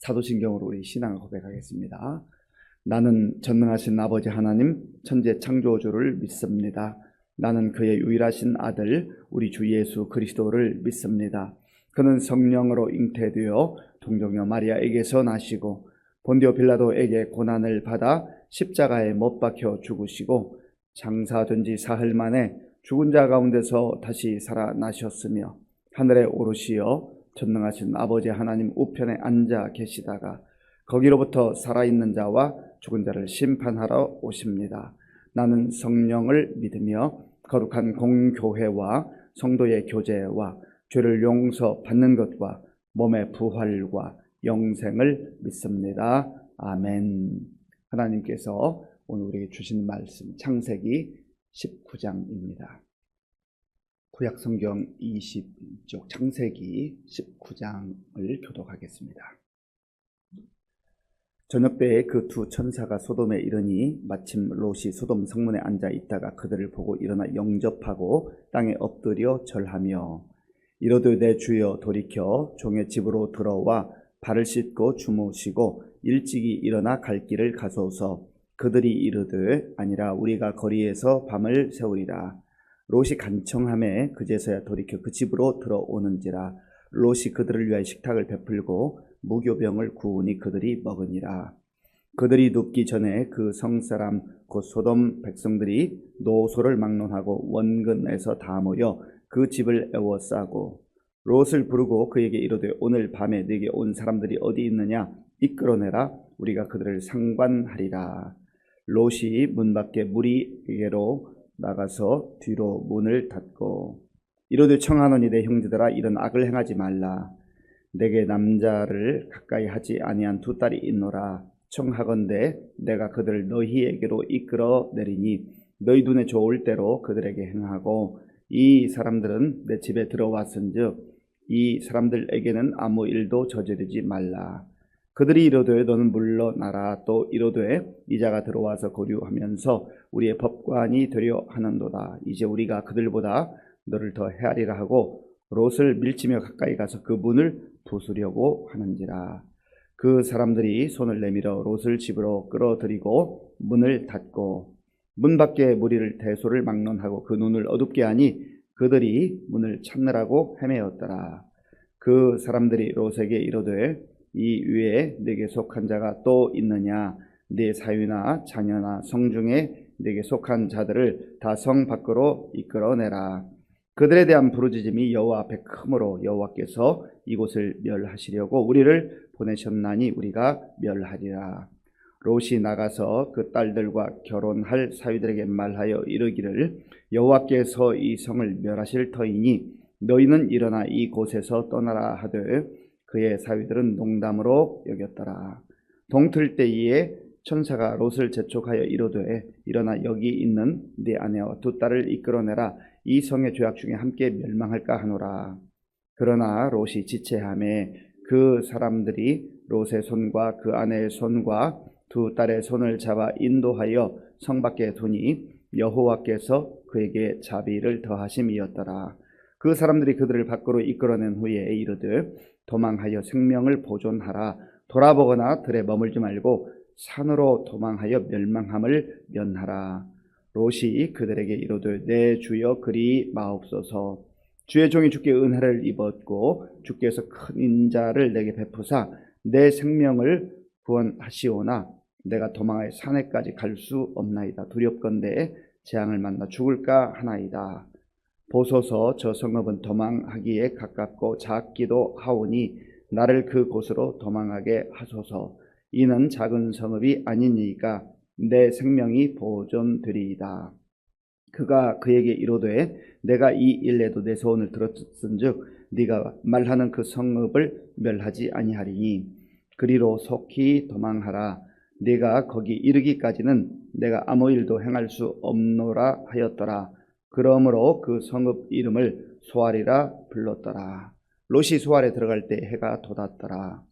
사도신경으로 우리 신앙을 고백하겠습니다. 나는 전능하신 아버지 하나님 천지 창조주를 믿습니다. 나는 그의 유일하신 아들 우리 주 예수 그리스도를 믿습니다. 그는 성령으로 잉태되어 동정녀 마리아에게서 나시고 본디오 빌라도에게 고난을 받아 십자가에 못 박혀 죽으시고 장사된 지 사흘 만에 죽은 자 가운데서 다시 살아나셨으며 하늘에 오르시어 전능하신 아버지 하나님 우편에 앉아 계시다가 거기로부터 살아있는 자와 죽은 자를 심판하러 오십니다. 나는 성령을 믿으며 거룩한 공교회와 성도의 교제와 죄를 용서받는 것과 몸의 부활과 영생을 믿습니다. 아멘. 하나님께서 오늘 우리에게 주신 말씀 창세기 19장입니다. 구약성경 20쪽 창세기 19장을 교독하겠습니다. 저녁때에 그 두 천사가 소돔에 이르니 마침 롯이 소돔 성문에 앉아 있다가 그들을 보고 일어나 영접하고 땅에 엎드려 절하며 이르되 내 주여 돌이켜 종의 집으로 들어와 발을 씻고 주무시고 일찍이 일어나 갈 길을 가소서. 그들이 이르되 아니라 우리가 거리에서 밤을 새우리라. 롯이 간청하매 그제서야 돌이켜 그 집으로 들어오는지라. 롯이 그들을 위하여 식탁을 베풀고 무교병을 구우니 그들이 먹으니라. 그들이 눕기 전에 그 성사람 곧 소돔 백성들이 노소를 막론하고 원근에서 다 모여 그 집을 에워싸고 롯을 부르고 그에게 이르되 오늘 밤에 네게 온 사람들이 어디 있느냐 이끌어내라. 우리가 그들을 상관하리라. 롯이 문 밖에 무리에게로 나가서 뒤로 문을 닫고 이르되 청하노니 내 형제들아 이런 악을 행하지 말라. 내게 남자를 가까이 하지 아니한 두 딸이 있노라. 청하건대 내가 그들을 너희에게로 이끌어 내리니 너희 눈에 좋을 대로 그들에게 행하고 이 사람들은 내 집에 들어왔은즉 이 사람들에게는 아무 일도 저지르지 말라. 그들이 이르되 너는 물러나라. 또 이르되 이자가 들어와서 거류하면서 우리의 법관이 되려 하는도다. 이제 우리가 그들보다 너를 더 헤아리라 하고 롯을 밀치며 가까이 가서 그 문을 부수려고 하는지라. 그 사람들이 손을 내밀어 롯을 집으로 끌어들이고 문을 닫고 문 밖에 무리를 대소를 막론하고 그 눈을 어둡게 하니 그들이 문을 찾느라고 헤매었더라. 그 사람들이 롯에게 이르되 이 위에 네게 속한 자가 또 있느냐? 네 사위나 자녀나 성중에 네게 속한 자들을 다 성 밖으로 이끌어내라. 그들에 대한 부르짖음이 여호와 앞에 크므로 여호와께서 이곳을 멸하시려고 우리를 보내셨나니 우리가 멸하리라. 롯이 나가서 그 딸들과 결혼할 사위들에게 말하여 이르기를 여호와께서 이 성을 멸하실 터이니 너희는 일어나 이곳에서 떠나라 하되 그의 사위들은 농담으로 여겼더라. 동틀 때에 천사가 롯을 재촉하여 이르되 일어나 여기 있는 네 아내와 두 딸을 이끌어내라. 이 성의 죄악 중에 함께 멸망할까 하노라. 그러나 롯이 지체하매 그 사람들이 롯의 손과 그 아내의 손과 두 딸의 손을 잡아 인도하여 성 밖에 두니 여호와께서 그에게 자비를 더하심이었더라. 그 사람들이 그들을 밖으로 이끌어낸 후에 이르되 도망하여 생명을 보존하라. 돌아보거나 들에 머물지 말고 산으로 도망하여 멸망함을 면하라. 롯이 그들에게 이르되 내 주여 그리 마옵소서. 주의 종이 주께 은혜를 입었고 주께서 큰 인자를 내게 베푸사 내 생명을 구원하시오나 내가 도망하여 산에까지 갈 수 없나이다. 두렵건대 재앙을 만나 죽을까 하나이다. 보소서 저 성읍은 도망하기에 가깝고 작기도 하오니 나를 그 곳으로 도망하게 하소서. 이는 작은 성읍이 아니니까 내 생명이 보존되리이다. 그가 그에게 이르되 내가 이 일에도 내 소원을 들었은즉 네가 말하는 그 성읍을 멸하지 아니하리니 그리로 속히 도망하라. 네가 거기 이르기까지는 내가 아무 일도 행할 수 없노라 하였더라. 그러므로 그 성읍 이름을 소알이라 불렀더라. 롯이 소알에 들어갈 때 해가 돋았더라.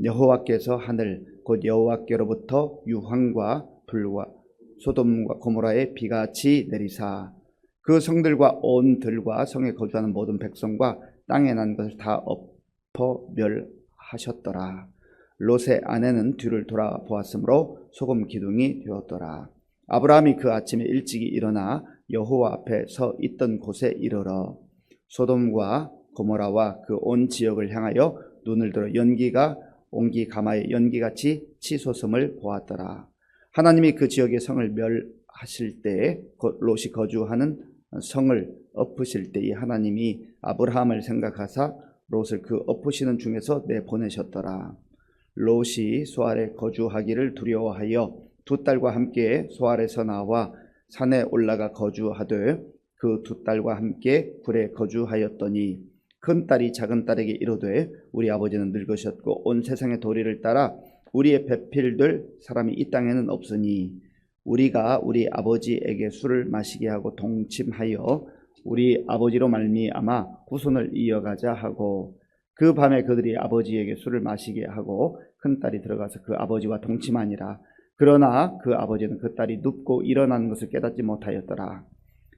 여호와께서 하늘 곧 여호와께로부터 유황과 불과 소돔과 고모라에 비같이 내리사 그 성들과 온 들과 성에 거주하는 모든 백성과 땅에 난 것을 다 엎어 멸하셨더라. 롯의 아내는 뒤를 돌아보았으므로 소금 기둥이 되었더라. 아브라함이 그 아침에 일찍이 일어나 여호와 앞에 서 있던 곳에 이르러 소돔과 고모라와 그 온 지역을 향하여 눈을 들어 연기가 옹기 가마의 연기같이 치솟음을 보았더라. 하나님이 그 지역의 성을 멸하실 때에 롯이 거주하는 성을 엎으실 때에 하나님이 아브라함을 생각하사 롯을 그 엎으시는 중에서 내보내셨더라. 롯이 소알에 거주하기를 두려워하여 두 딸과 함께 소알에서 나와 산에 올라가 거주하되 그 두 딸과 함께 굴에 거주하였더니 큰 딸이 작은 딸에게 이르되 우리 아버지는 늙으셨고 온 세상의 도리를 따라 우리의 배필될 사람이 이 땅에는 없으니 우리가 우리 아버지에게 술을 마시게 하고 동침하여 우리 아버지로 말미암아 후손을 이어가자 하고 그 밤에 그들이 아버지에게 술을 마시게 하고 큰 딸이 들어가서 그 아버지와 동침하니라. 그러나 그 아버지는 그 딸이 눕고 일어나는 것을 깨닫지 못하였더라.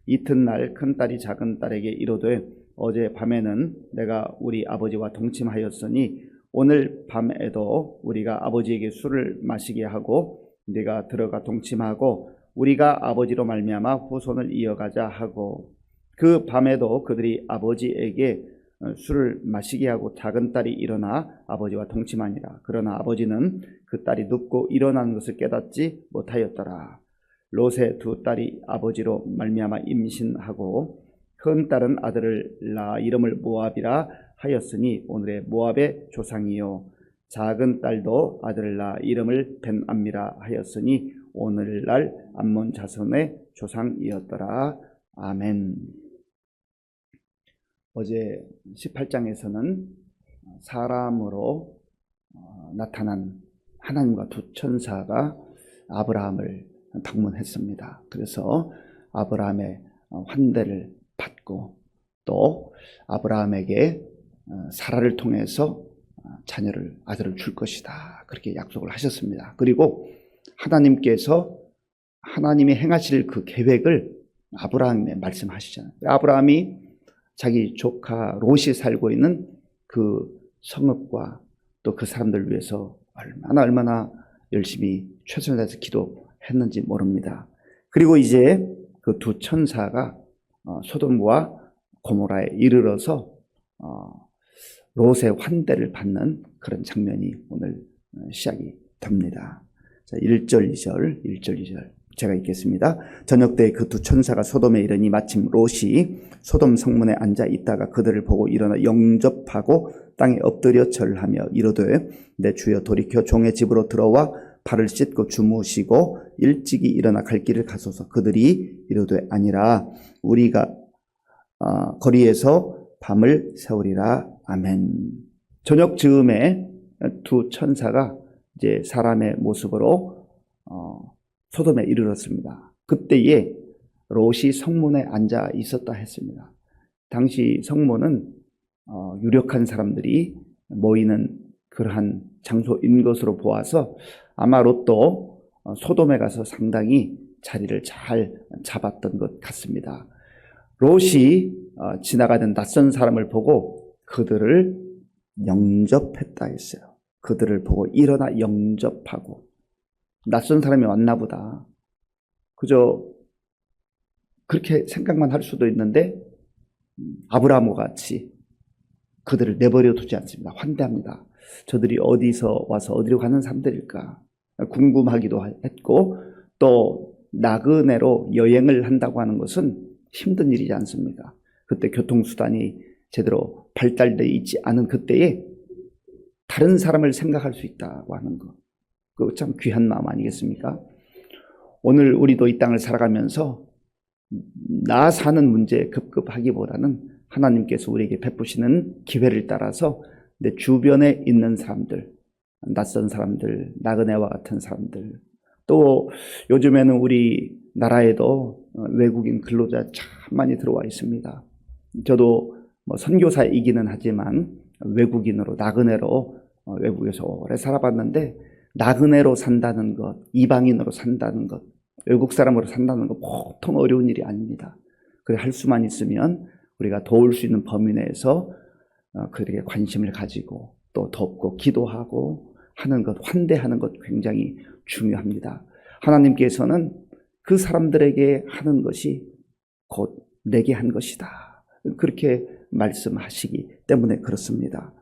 이튿날 큰 딸이 작은 딸에게 이르되 어제 밤에는 내가 우리 아버지와 동침하였으니 오늘 밤에도 우리가 아버지에게 술을 마시게 하고 네가 들어가 동침하고 우리가 아버지로 말미암아 후손을 이어가자 하고 그 밤에도 그들이 아버지에게 술을 마시게 하고 작은 딸이 일어나 아버지와 동침하니라. 그러나 아버지는 그 딸이 눕고 일어나는 것을 깨닫지 못하였더라. 롯의 두 딸이 아버지로 말미암아 임신하고 큰 딸은 아들을 낳아 이름을 모압이라 하였으니 오늘의 모압의 조상이요 작은 딸도 아들을 낳아 이름을 벤암미라 하였으니 오늘날 암몬 자손의 조상이었더라. 아멘. 어제 18장에서는 사람으로 나타난 하나님과 두 천사가 아브라함을 방문했습니다. 그래서 아브라함의 환대를 받고 또 아브라함에게 사라를 통해서 아들을 줄 것이다. 그렇게 약속을 하셨습니다. 그리고 하나님께서 하나님이 행하실 그 계획을 아브라함에 말씀하시잖아요. 아브라함이 자기 조카 롯이 살고 있는 그 성읍과 또 그 사람들을 위해서 얼마나 열심히 최선을 다해서 기도했는지 모릅니다. 그리고 이제 그 두 천사가 소돔과 고모라에 이르러서 롯의 환대를 받는 그런 장면이 오늘 시작이 됩니다. 자, 1절, 2절 제가 읽겠습니다. 저녁 때 그 두 천사가 소돔에 이르니 마침 롯이 소돔 성문에 앉아 있다가 그들을 보고 일어나 영접하고 땅에 엎드려 절하며 이르되 내 주여 돌이켜 종의 집으로 들어와 발을 씻고 주무시고 일찍이 일어나 갈 길을 가소서. 그들이 이르되 아니라 우리가 거리에서 밤을 새우리라. 아멘. 저녁 즈음에 두 천사가 이제 사람의 모습으로 소돔에 이르렀습니다. 그때에 롯이 성문에 앉아 있었다 했습니다. 당시 성문은 유력한 사람들이 모이는 그러한 장소인 것으로 보아서 아마 롯도 소돔에 가서 상당히 자리를 잘 잡았던 것 같습니다. 롯이 지나가던 낯선 사람을 보고 그들을 영접했다 했어요. 그들을 보고 일어나 영접하고 낯선 사람이 왔나 보다. 그저 그렇게 생각만 할 수도 있는데 아브라함과 같이 그들을 내버려 두지 않습니다. 환대합니다. 저들이 어디서 와서 어디로 가는 사람들일까 궁금하기도 했고 또 나그네로 여행을 한다고 하는 것은 힘든 일이지 않습니까? 그때 교통수단이 제대로 발달되어 있지 않은 그때에 다른 사람을 생각할 수 있다고 하는 것, 그거 참 귀한 마음 아니겠습니까? 오늘 우리도 이 땅을 살아가면서 나 사는 문제에 급급하기보다는 하나님께서 우리에게 베푸시는 기회를 따라서 내 주변에 있는 사람들, 낯선 사람들, 나그네와 같은 사람들, 또 요즘에는 우리 나라에도 외국인 근로자 참 많이 들어와 있습니다. 저도 선교사이기는 하지만 외국인으로 나그네로 외국에서 오래 살아봤는데 나그네로 산다는 것, 이방인으로 산다는 것, 외국 사람으로 산다는 것 보통 어려운 일이 아닙니다. 그래 할 수만 있으면 우리가 도울 수 있는 범위 내에서 그들에게 관심을 가지고 또 돕고 기도하고 하는 것, 환대하는 것 굉장히 중요합니다. 하나님께서는 그 사람들에게 하는 것이 곧 내게 한 것이다. 그렇게 말씀하시기 때문에 그렇습니다.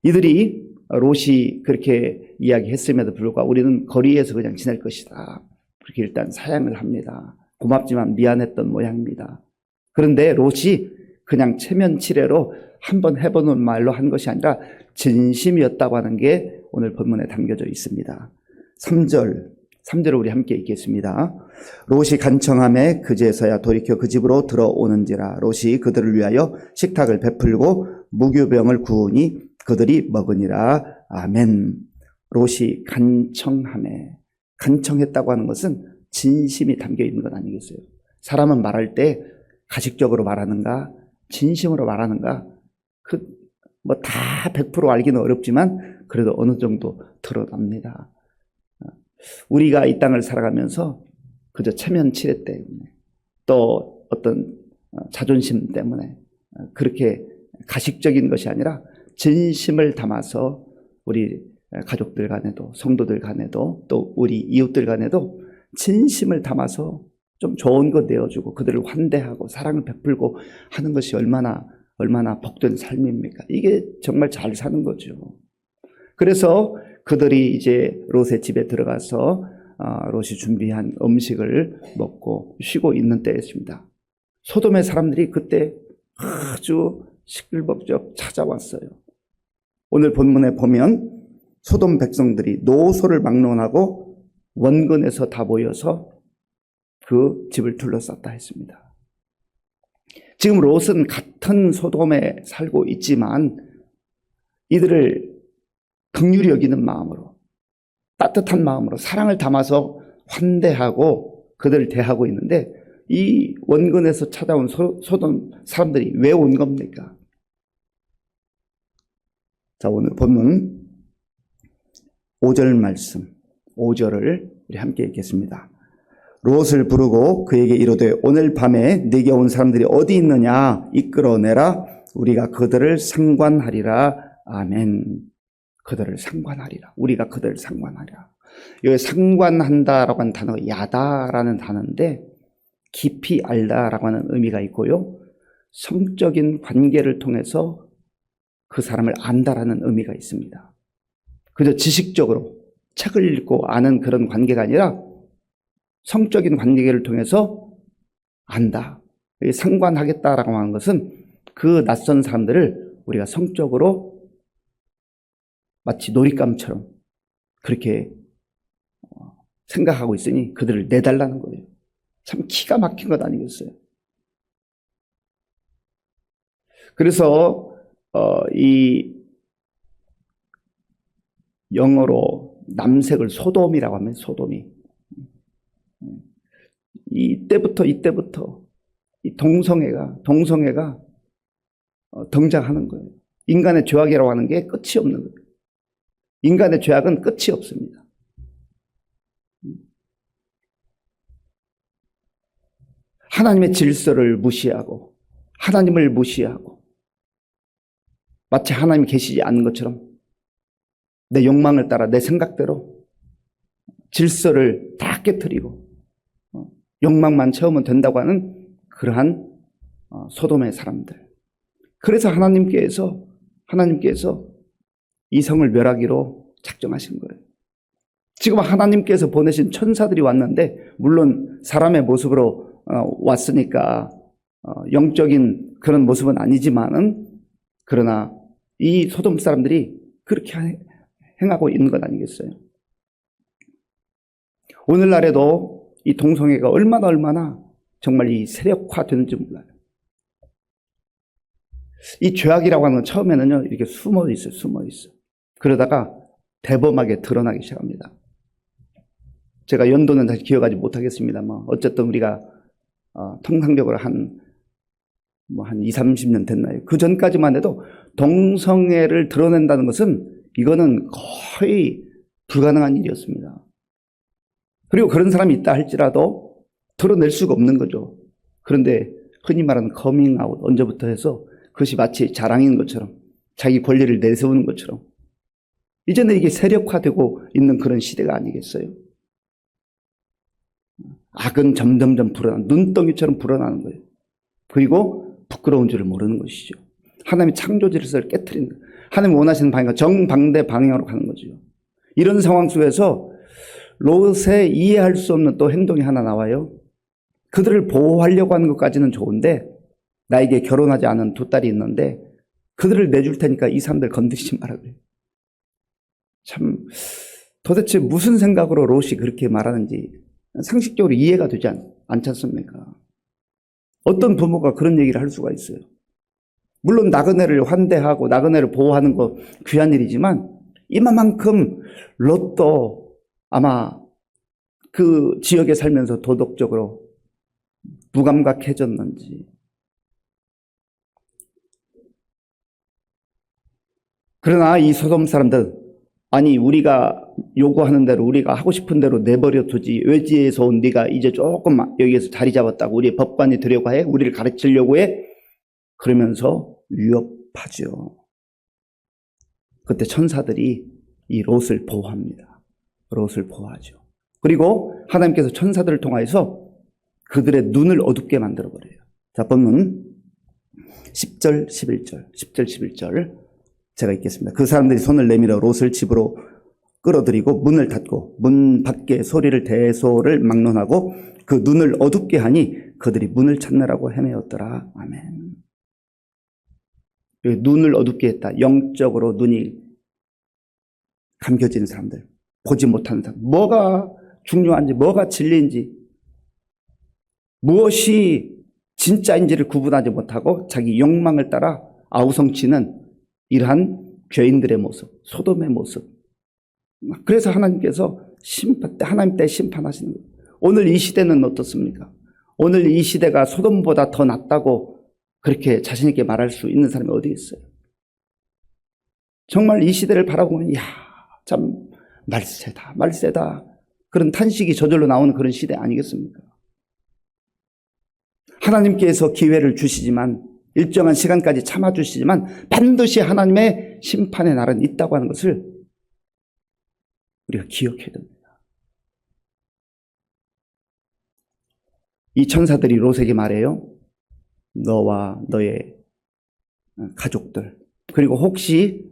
이들이 롯이 그렇게 이야기했음에도 불구하고 우리는 거리에서 그냥 지낼 것이다. 그렇게 일단 사양을 합니다. 고맙지만 미안했던 모양입니다. 그런데 롯이 그냥 체면치레로 한번 해보는 말로 한 것이 아니라 진심이었다고 하는 게 오늘 본문에 담겨져 있습니다. 3절을 우리 함께 읽겠습니다. 롯이 간청함에 그제서야 돌이켜 그 집으로 들어오는지라. 롯이 그들을 위하여 식탁을 베풀고 무교병을 구우니 그들이 먹으니라. 아멘. 롯이 간청함에, 간청했다고 하는 것은 진심이 담겨 있는 것 아니겠어요? 사람은 말할 때 가식적으로 말하는가, 진심으로 말하는가, 다 100% 알기는 어렵지만 그래도 어느 정도 드러납니다. 우리가 이 땅을 살아가면서 그저 체면치레 때문에 또 어떤 자존심 때문에 그렇게 가식적인 것이 아니라 진심을 담아서 우리 가족들 간에도 성도들 간에도 또 우리 이웃들 간에도 진심을 담아서 좀 좋은 것 내어주고 그들을 환대하고 사랑을 베풀고 하는 것이 얼마나 복된 삶입니까? 이게 정말 잘 사는 거죠. 그래서 그들이 이제 롯의 집에 들어가서 롯이 준비한 음식을 먹고 쉬고 있는 때였습니다. 소돔의 사람들이 그때 아주 시끌벅적 찾아왔어요. 오늘 본문에 보면 소돔 백성들이 노소를 막론하고 원근에서 다 모여서 그 집을 둘러쌌다 했습니다. 지금 롯은 같은 소돔에 살고 있지만 이들을 긍휼히 여기는 마음으로, 따뜻한 마음으로 사랑을 담아서 환대하고 그들을 대하고 있는데 이 원근에서 찾아온 소돔 사람들이 왜 온 겁니까? 자, 오늘 본문 5절 말씀, 5절을 우리 함께 읽겠습니다. 롯을 부르고 그에게 이르되 오늘 밤에 네게 온 사람들이 어디 있느냐 이끌어내라. 우리가 그들을 상관하리라. 아멘. 그들을 상관하리라. 우리가 그들을 상관하리라. 여기 상관한다라고 하는 단어가 야다라는 단어인데 깊이 알다라고 하는 의미가 있고요. 성적인 관계를 통해서 그 사람을 안다라는 의미가 있습니다. 그저 지식적으로 책을 읽고 아는 그런 관계가 아니라 성적인 관계를 통해서 안다. 상관하겠다라고 하는 것은 그 낯선 사람들을 우리가 성적으로 마치 놀잇감처럼 그렇게 생각하고 있으니 그들을 내달라는 거예요. 참 기가 막힌 것 아니겠어요? 그래서 이 영어로 남색을 소돔이라고 하면 소돔이 이때부터 이 동성애가 등장하는 거예요. 인간의 죄악이라고 하는 게 끝이 없는 거예요. 인간의 죄악은 끝이 없습니다. 하나님의 질서를 무시하고 하나님을 무시하고 마치 하나님이 계시지 않은 것처럼 내 욕망을 따라 내 생각대로 질서를 다 깨트리고 욕망만 채우면 된다고 하는 그러한 소돔의 사람들. 그래서 하나님께서 이 성을 멸하기로 작정하신 거예요. 지금 하나님께서 보내신 천사들이 왔는데 물론 사람의 모습으로 왔으니까 영적인 그런 모습은 아니지만은 그러나 이 소돔 사람들이 그렇게 행하고 있는 것 아니겠어요? 오늘날에도 이 동성애가 얼마나 정말 이 세력화되는지 몰라요. 이 죄악이라고 하는 건 처음에는요 이렇게 숨어 있어요. 그러다가 대범하게 드러나기 시작합니다. 제가 연도는 다시 기억하지 못하겠습니다만 어쨌든 우리가 통상적으로 한 20-30년 됐나요? 그 전까지만 해도 동성애를 드러낸다는 것은 이거는 거의 불가능한 일이었습니다. 그리고 그런 사람이 있다 할지라도 드러낼 수가 없는 거죠. 그런데 흔히 말하는 커밍아웃 언제부터 해서 그것이 마치 자랑인 것처럼 자기 권리를 내세우는 것처럼 이제는 이게 세력화되고 있는 그런 시대가 아니겠어요? 악은 점점점 눈덩이처럼 불어나는 거예요. 그리고 부끄러운 줄을 모르는 것이죠. 하나님의 창조 질서를 깨트리는 거예요. 하나님 원하시는 방향과 정반대 방향으로 가는 거죠. 이런 상황 속에서 롯의 이해할 수 없는 또 행동이 하나 나와요. 그들을 보호하려고 하는 것까지는 좋은데 나에게 결혼하지 않은 두 딸이 있는데 그들을 내줄 테니까 이 사람들 건드리지 마라 그래요. 참 도대체 무슨 생각으로 롯이 그렇게 말하는지 상식적으로 이해가 되지 않지 않습니까? 어떤 부모가 그런 얘기를 할 수가 있어요. 물론 나그네를 환대하고 나그네를 보호하는 거 귀한 일이지만 이만큼 롯도 아마 그 지역에 살면서 도덕적으로 무감각해졌는지. 그러나 이 소돔 사람들, 아니 우리가 요구하는 대로 우리가 하고 싶은 대로 내버려 두지 외지에서 온 네가 이제 조금 여기에서 자리 잡았다고 우리의 법관이 되려고 해? 우리를 가르치려고 해? 그러면서 위협하죠. 그때 천사들이 이 롯을 보호합니다. 롯을 보호하죠. 그리고 하나님께서 천사들을 통하여서 그들의 눈을 어둡게 만들어버려요. 자, 본문 10절, 11절, 10절, 11절 제가 읽겠습니다. 그 사람들이 손을 내밀어 롯을 집으로 끌어들이고 문을 닫고 문 밖에 소리를 대소를 막론하고 그 눈을 어둡게 하니 그들이 문을 찾느라고 헤매었더라. 아멘. 눈을 어둡게 했다. 영적으로 눈이 감겨지는 사람들, 보지 못하는 사람, 뭐가 중요한지, 뭐가 진리인지, 무엇이 진짜인지를 구분하지 못하고 자기 욕망을 따라 아우성치는 이러한 죄인들의 모습, 소돔의 모습. 그래서 하나님께서 하나님 때 심판하시는 거예요. 오늘 이 시대는 어떻습니까? 오늘 이 시대가 소돔보다 더 낫다고 그렇게 자신 있게 말할 수 있는 사람이 어디 있어요? 정말 이 시대를 바라보면 참 말세다 그런 탄식이 저절로 나오는 그런 시대 아니겠습니까? 하나님께서 기회를 주시지만 일정한 시간까지 참아주시지만 반드시 하나님의 심판의 날은 있다고 하는 것을 우리가 기억해야 됩니다. 이 천사들이 롯에게 말해요. 너와 너의 가족들, 그리고 혹시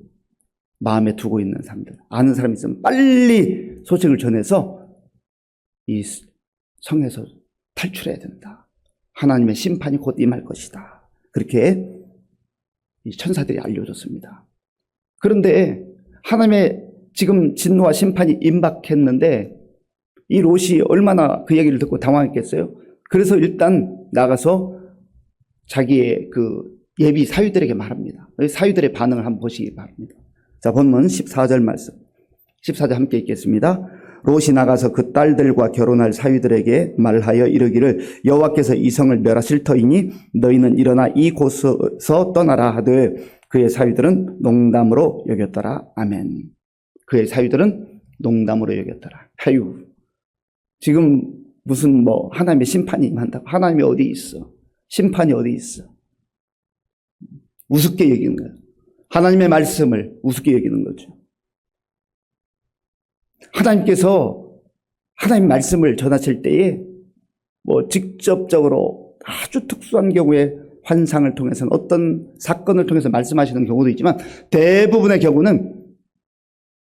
마음에 두고 있는 사람들, 아는 사람이 있으면 빨리 소식을 전해서 이 성에서 탈출해야 된다. 하나님의 심판이 곧 임할 것이다. 그렇게 이 천사들이 알려줬습니다. 그런데 하나님의 지금 진노와 심판이 임박했는데 이 롯이 얼마나 그 얘기를 듣고 당황했겠어요? 그래서 일단 나가서 자기의 그 예비 사위들에게 말합니다. 사위들의 반응을 한번 보시기 바랍니다. 자, 본문 14절 말씀. 14절 함께 읽겠습니다. 롯이 나가서 그 딸들과 결혼할 사위들에게 말하여 이르기를 여호와께서 이 성을 멸하실 터이니 너희는 일어나 이곳에서 떠나라 하되 그의 사위들은 농담으로 여겼더라. 아멘. 그의 사위들은 농담으로 여겼더라. 아유, 지금 무슨 하나님의 심판이 임한다고. 하나님이 어디 있어? 심판이 어디 있어? 우습게 여기는 거예요. 하나님의 말씀을 우습게 여기는 거죠. 하나님께서 하나님 말씀을 전하실 때에 직접적으로 아주 특수한 경우에 환상을 통해서는 어떤 사건을 통해서 말씀하시는 경우도 있지만 대부분의 경우는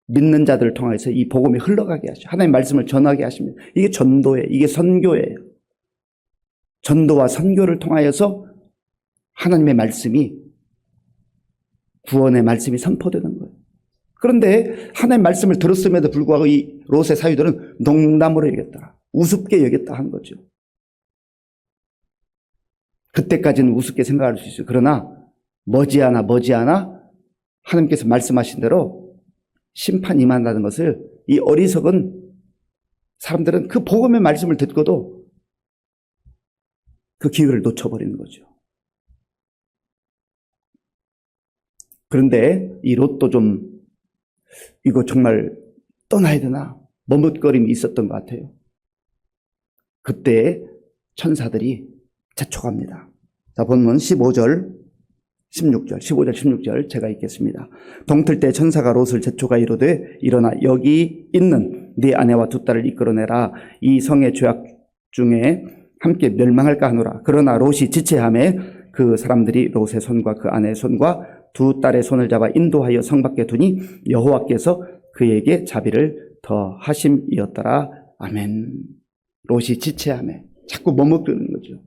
믿는 자들을 통해서 이 복음이 흘러가게 하죠. 하나님 말씀을 전하게 하십니다. 이게 전도예요. 이게 선교예요. 전도와 선교를 통하여서 하나님의 말씀이, 구원의 말씀이 선포되는 거예요. 그런데 하나님의 말씀을 들었음에도 불구하고 이 롯의 사위들은 농담으로 여겼다. 우습게 여겼다 한 거죠. 그때까지는 우습게 생각할 수 있어요. 그러나 머지않아 하나님께서 말씀하신 대로 심판이 임한다는 것을 이 어리석은 사람들은 그 복음의 말씀을 듣고도 그 기회를 놓쳐버리는 거죠. 그런데 이 롯도 좀 이거 정말 떠나야 되나 머뭇거림이 있었던 것 같아요. 그때 천사들이 재촉합니다. 자, 본문 15절 16절, 15절, 16절 제가 읽겠습니다. 동틀 때 천사가 롯을 재촉하 이르되 일어나 여기 있는 네 아내와 두 딸을 이끌어내라. 이 성의 죄악 중에 함께 멸망할까 하노라. 그러나 롯이 지체하매 그 사람들이 롯의 손과 그 아내의 손과 두 딸의 손을 잡아 인도하여 성 밖에 두니 여호와께서 그에게 자비를 더하심이었더라. 아멘. 롯이 지체하매 자꾸 머뭇거리는 거죠.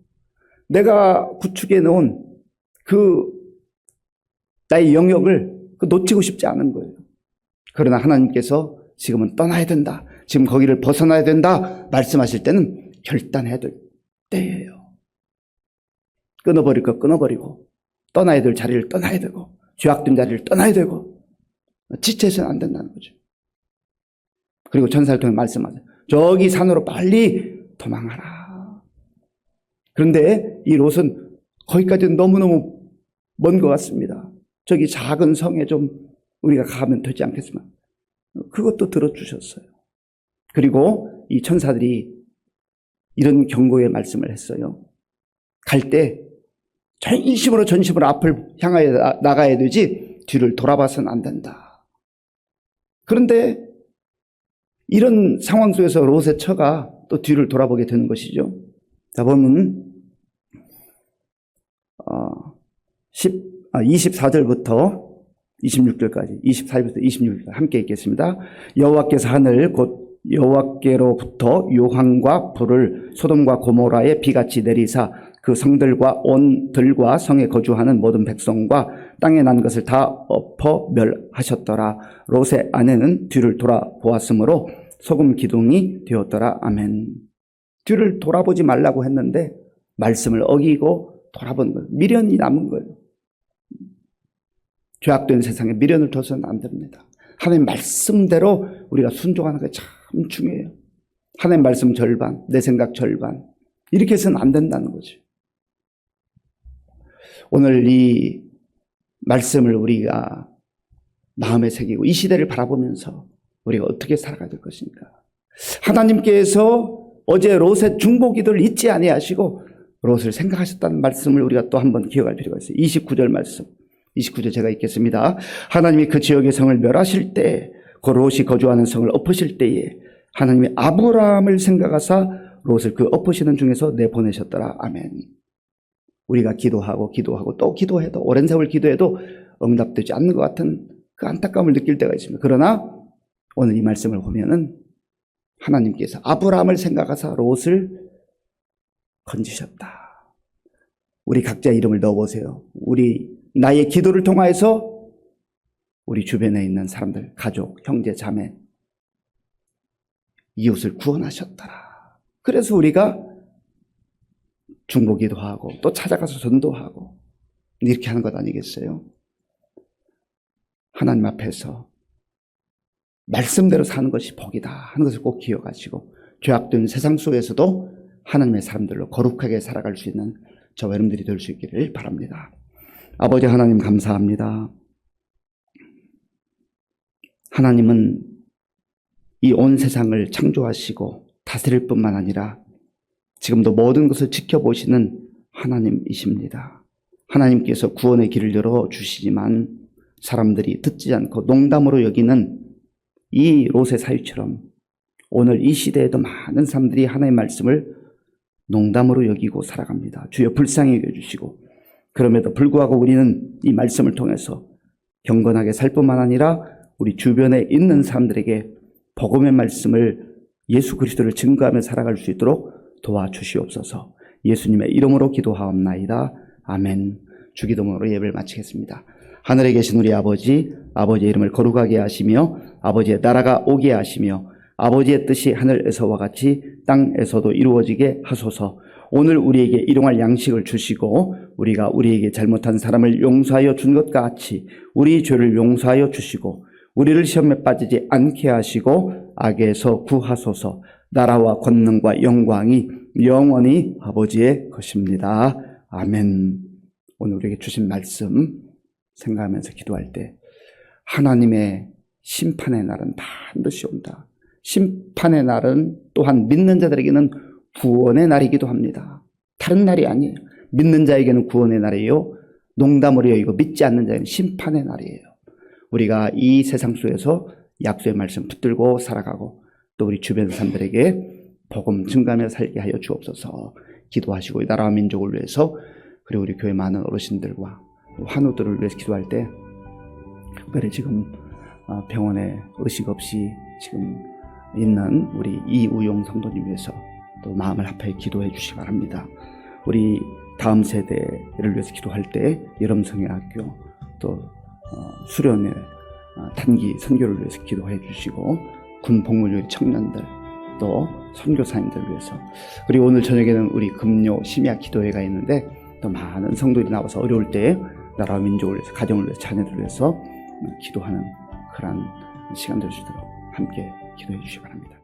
내가 구축해 놓은 그 나의 영역을 놓치고 싶지 않은 거예요. 그러나 하나님께서 지금은 떠나야 된다, 지금 거기를 벗어나야 된다 말씀하실 때는 결단해야 될 때예요. 끊어버릴 거 끊어버리고 떠나야 될 자리를 떠나야 되고 죄악된 자리를 떠나야 되고 지체해서는 안 된다는 거죠. 그리고 천사를 통해 말씀하세요. 저기 산으로 빨리 도망하라. 그런데 이 롯은 거기까지는 너무너무 먼 것 같습니다. 저기 작은 성에 좀 우리가 가면 되지 않겠습니까? 그것도 들어주셨어요. 그리고 이 천사들이 이런 경고의 말씀을 했어요. 갈 때 전심으로 앞을 향하여 나가야 되지 뒤를 돌아봐서는 안 된다. 그런데 이런 상황 속에서 롯의 처가 또 뒤를 돌아보게 되는 것이죠. 자, 보면 24절부터 26절까지 24절부터 26절까지 함께 읽겠습니다. 여호와께서 하늘 곧 여호와께로부터 유황과 불을 소돔과 고모라에 비같이 내리사 그 성들과 온 들과 성에 거주하는 모든 백성과 땅에 난 것을 다 엎어 멸하셨더라. 롯의 아내는 뒤를 돌아보았으므로 소금 기둥이 되었더라. 아멘. 뒤를 돌아보지 말라고 했는데 말씀을 어기고 돌아보는 거예요. 미련이 남은 거예요. 죄악된 세상에 미련을 둬서는 안 됩니다. 하나님 말씀대로 우리가 순종하는 게 참 중요해요. 하나님 말씀 절반, 내 생각 절반, 이렇게 해서는 안 된다는 거죠. 오늘 이 말씀을 우리가 마음에 새기고 이 시대를 바라보면서 우리가 어떻게 살아가야 될 것입니까? 하나님께서 어제 롯의 중보기도를 잊지 아니하시고 롯을 생각하셨다는 말씀을 우리가 또 한번 기억할 필요가 있어요. 29절 말씀. 29절 제가 읽겠습니다. 하나님이 그 지역의 성을 멸하실 때, 그 롯이 거주하는 성을 엎으실 때에 하나님이 아브라함을 생각하사 롯을 그 엎으시는 중에서 내보내셨더라. 아멘. 우리가 기도하고 또 기도해도 오랜 세월 기도해도 응답되지 않는 것 같은 그 안타까움을 느낄 때가 있습니다. 그러나 오늘 이 말씀을 보면은 하나님께서 아브라함을 생각하사 롯을 건지셨다. 우리 각자 이름을 넣어보세요. 나의 기도를 통하여서 우리 주변에 있는 사람들, 가족, 형제, 자매, 이웃을 구원하셨더라. 그래서 우리가 중보기도 하고 또 찾아가서 전도하고 이렇게 하는 것 아니겠어요? 하나님 앞에서 말씀대로 사는 것이 복이다 하는 것을 꼭 기억하시고 죄악된 세상 속에서도 하나님의 사람들로 거룩하게 살아갈 수 있는 저와 여러분들이 될 수 있기를 바랍니다. 아버지 하나님 감사합니다. 하나님은 이 온 세상을 창조하시고 다스릴 뿐만 아니라 지금도 모든 것을 지켜보시는 하나님이십니다. 하나님께서 구원의 길을 열어주시지만 사람들이 듣지 않고 농담으로 여기는 이 롯의 사유처럼 오늘 이 시대에도 많은 사람들이 하나님의 말씀을 농담으로 여기고 살아갑니다. 주여 불쌍히 여겨주시고 그럼에도 불구하고 우리는 이 말씀을 통해서 경건하게 살 뿐만 아니라 우리 주변에 있는 사람들에게 복음의 말씀을 예수 그리스도를 증거하며 살아갈 수 있도록 도와주시옵소서. 예수님의 이름으로 기도하옵나이다. 아멘. 주기도문으로 예배를 마치겠습니다. 하늘에 계신 우리 아버지의 이름을 거룩하게 하시며 아버지의 나라가 오게 하시며 아버지의 뜻이 하늘에서와 같이 땅에서도 이루어지게 하소서. 오늘 우리에게 일용할 양식을 주시고 우리가 우리에게 잘못한 사람을 용서하여 준 것 같이 우리 죄를 용서하여 주시고 우리를 시험에 빠지지 않게 하시고 악에서 구하소서. 나라와 권능과 영광이 영원히 아버지의 것입니다. 아멘. 오늘 우리에게 주신 말씀 생각하면서 기도할 때 하나님의 심판의 날은 반드시 온다. 심판의 날은 또한 믿는 자들에게는 구원의 날이기도 합니다. 다른 날이 아니에요. 믿는 자에게는 구원의 날이에요. 농담으로 여기고 믿지 않는 자는 심판의 날이에요. 우리가 이 세상 속에서 약속의 말씀 붙들고 살아가고 또 우리 주변 사람들에게 복음 증가하며 살게 하여 주옵소서. 기도하시고 이 나라와 민족을 위해서 그리고 우리 교회 많은 어르신들과 환우들을 위해서 기도할 때 특별히 지금 병원에 의식 없이 지금 있는 우리 이우용 성도님 위해서 또 마음을 합하여 기도해 주시기 바랍니다. 우리 다음 세대를 위해서 기도할 때 여름성회학교 또 수련회 단기 선교를 위해서 기도해 주시고 군 복무요리 청년들 또 선교사님들을 위해서 그리고 오늘 저녁에는 우리 금요 심야 기도회가 있는데 또 많은 성도들이 나와서 어려울 때 나라와 민족을 위해서 가정을 위해서 자녀들을 위해서 기도하는 그런 시간들 주도록 함께 기도해 주시기 바랍니다.